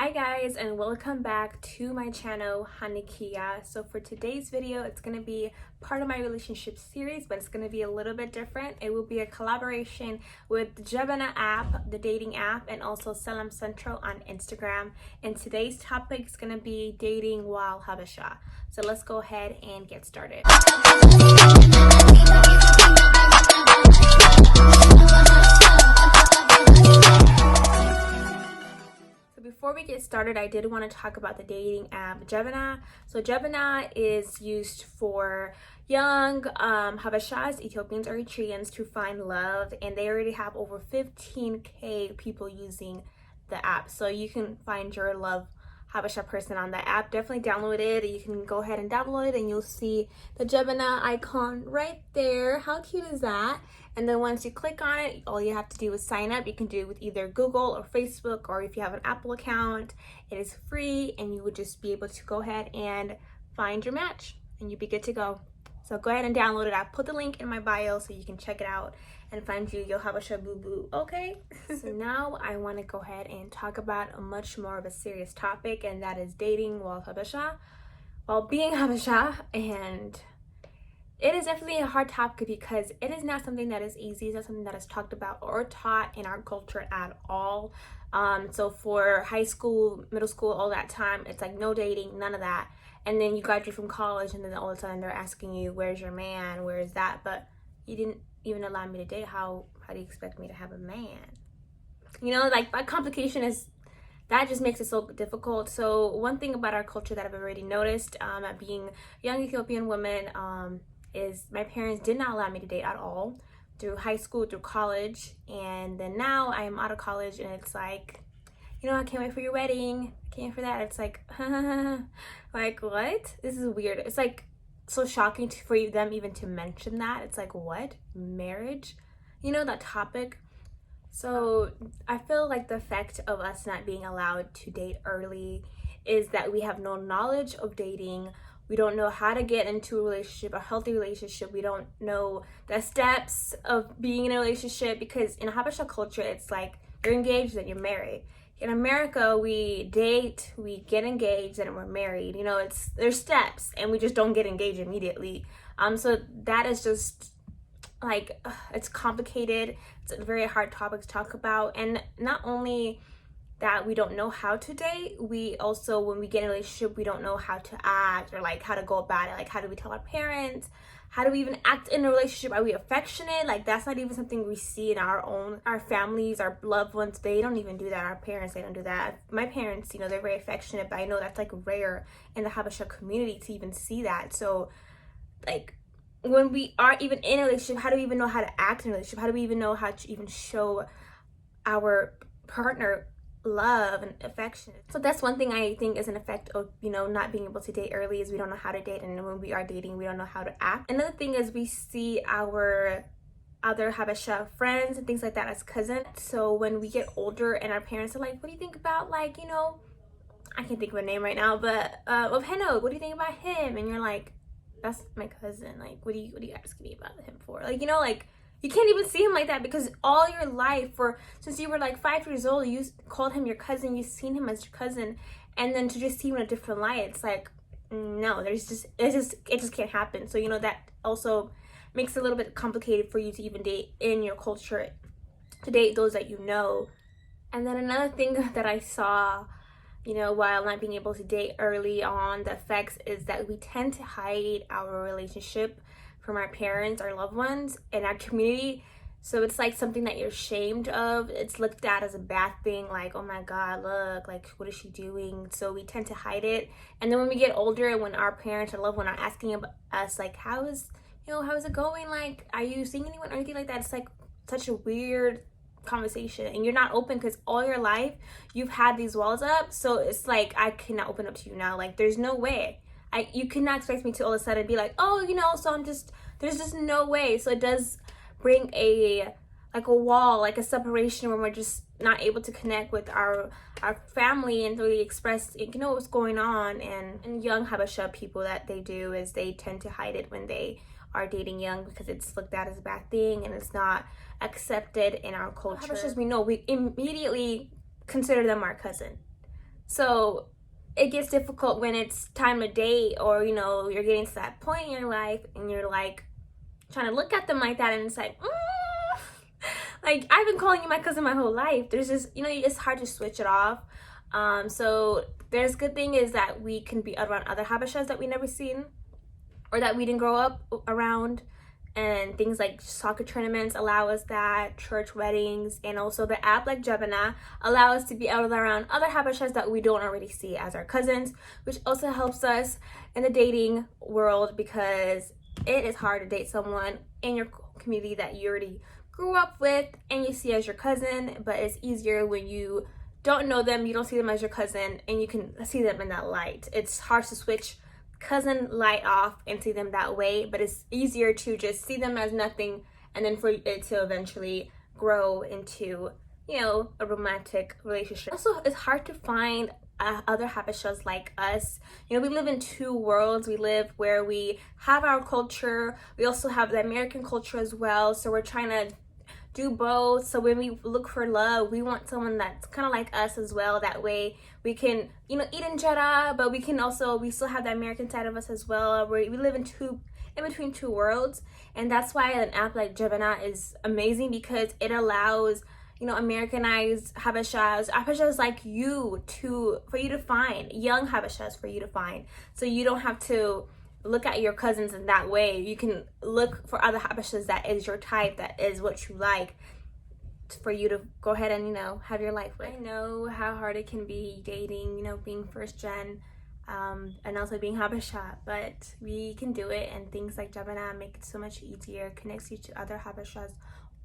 Hi guys, and welcome back to my channel Hanikia. So for today's video, it's going to be part of my relationship series, but it's going to be a little bit different. It will be a collaboration with the Jebena app, the dating app, and also Selam Central on Instagram. And today's topic is going to be dating while Habesha. So let's go ahead and get started. Before we get started, I did want to talk about the dating app Javana. So Jebena is used for young Habeshas, Ethiopians, or Eritreans to find love, and they already have over 15,000 people using the app. So you can find your love Habesha person on the app. Definitely download it. You can go ahead and download it and you'll see the Jebena icon right there. How cute is that? And then once you click on it, all you have to do is sign up. You can do it with either Google or Facebook, or if you have an Apple account, it is free, and you would just be able to go ahead and find your match and you'd be good to go. So go ahead and download it. I put the link in my bio so you can check it out and find your Habesha boo boo, okay? So now I want to go ahead and talk about a much more of a serious topic, and that is dating while Habesha, while being Habesha. And it is definitely a hard topic because it is not something that is easy. It's not something that is talked about or taught in our culture at all. So for high school, middle school, all that time, it's like no dating, none of that. And then you graduate from college, and then all of a sudden they're asking you, where's your man? Where is that? But you didn't even allow me to date. How do you expect me to have a man? You know, like that complication is, that just makes it so difficult. So one thing about our culture that I've already noticed at being young Ethiopian woman is my parents did not allow me to date at all through high school, through college. And then now I am out of college, and it's like, you know, I can't wait for your wedding. I can't wait for that. It's like, like, what? This is weird. It's like so shocking for them even to mention that. It's like, what? Marriage? You know, that topic. So I feel like the effect of us not being allowed to date early is that we have no knowledge of dating. We don't know how to get into a relationship, a healthy relationship. We don't know the steps of being in a relationship, because in Habesha culture, it's like you're engaged and you're married. In America, we date, we get engaged, and we're married. You know, there's steps, and we just don't get engaged immediately. So that is just like, it's complicated. It's a very hard topic to talk about. And not only that we don't know how to date, we also, when we get in a relationship, we don't know how to act or like how to go about it. Like, how do we tell our parents? How do we even act in a relationship? Are we affectionate? Like, that's not even something we see in our families, our loved ones. They don't even do that. Our parents, they don't do that. My parents, you know, they're very affectionate, but I know that's like rare in the Habesha community to even see that. So like, when we are even in a relationship, how do we even know how to act in a relationship? How do we even know how to even show our partner love and affection? So that's one thing I think is an effect of, you know, not being able to date early, is we don't know how to date, and when we are dating, we don't know how to act. Another thing is we see our other Habesha friends and things like that as cousins. So when we get older and our parents are like, what do you think about, like, you know, I can't think of a name right now, but of Henog, what do you think about him? And you're like, that's my cousin. Like, what do you asking me about him for? Like, you know, like, you can't even see him like that, because all your life, since you were like 5 years old, you called him your cousin, you've seen him as your cousin, and then to just see him in a different light, it's like, no, it just can't happen. So, you know, that also makes it a little bit complicated for you to even date in your culture, to date those that you know. And then another thing that I saw, you know, while not being able to date early on, the effects is that we tend to hide our relationship from our parents, our loved ones, and our community. So it's like something that you're ashamed of. It's looked at as a bad thing, like, oh my God, look, like, what is she doing? So we tend to hide it. And then when we get older, when our parents or loved one are asking us, like, how is it going? Like, are you seeing anyone or anything like that? It's like such a weird conversation, and you're not open because all your life you've had these walls up. So it's like, I cannot open up to you now. Like, there's no way. You cannot expect me to all of a sudden be like, oh, you know, so there's just no way. So it does bring a wall, like a separation, when we're just not able to connect with our family and really express, you know, what's going on. And young Habesha people, that they do is they tend to hide it when they are dating young, because it's looked at as a bad thing and it's not accepted in our culture. Habeshas, we know, we immediately consider them our cousin. So it gets difficult when it's time to date, or you know, you're getting to that point in your life and you're like trying to look at them like that, and it's like, like, I've been calling you my cousin my whole life. There's just, you know, it's hard to switch it off. So there's good thing is that we can be around other Habeshas that we never seen or that we didn't grow up around, and things like soccer tournaments allow us that, church weddings, and also the app like Jebena allow us to be out around other Habeshas that we don't already see as our cousins, which also helps us in the dating world, because it is hard to date someone in your community that you already grew up with and you see as your cousin, but it's easier when you don't know them, you don't see them as your cousin, and you can see them in that light. It's hard to switch cousin light off and see them that way, but it's easier to just see them as nothing, and then for it to eventually grow into, you know, a romantic relationship. Also, it's hard to find other Habeshas like us. You know, we live in two worlds. We live where we have our culture, we also have the American culture as well, so we're trying to do both. So when we look for love, we want someone that's kind of like us as well. That way we can, you know, eat injera, but we can also, we still have the American side of us as well, where we live in between two worlds. And that's why an app like Jebena is amazing, because it allows, you know, Americanized Habeshas like you for you to find, young Habeshas for you to find. So you don't have to look at your cousins in that way. You can look for other Habeshas that is your type, that is what you like, for you to go ahead and, you know, have your life with. I know how hard it can be dating, you know, being first gen, and also being Habesha, but we can do it, and things like Javana make it so much easier, connects you to other Habeshas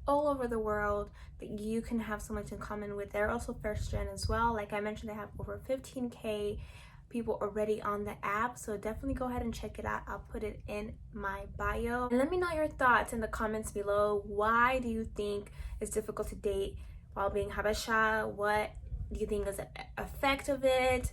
all over the world that you can have so much in common with. They're also first gen as well. Like I mentioned, they have over 15K people already on the app, so definitely go ahead and check it out. I'll put it in my bio, and let me know your thoughts in the comments below. Why do you think it's difficult to date while being Habesha? What do you think is the effect of it?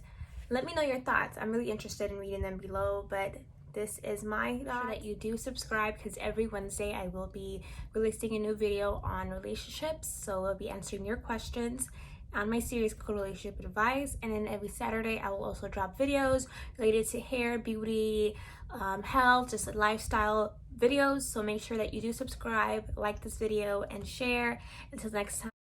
Let me know your thoughts. I'm really interested in reading them below, but this is my thought. Sure that you do subscribe, because every Wednesday I will be releasing a new video on relationships, so I'll be answering your questions on my series called Relationship Advice. And then every Saturday I will also drop videos related to hair, beauty, health, just lifestyle videos. So make sure that you do subscribe, like this video, and share. Until next time.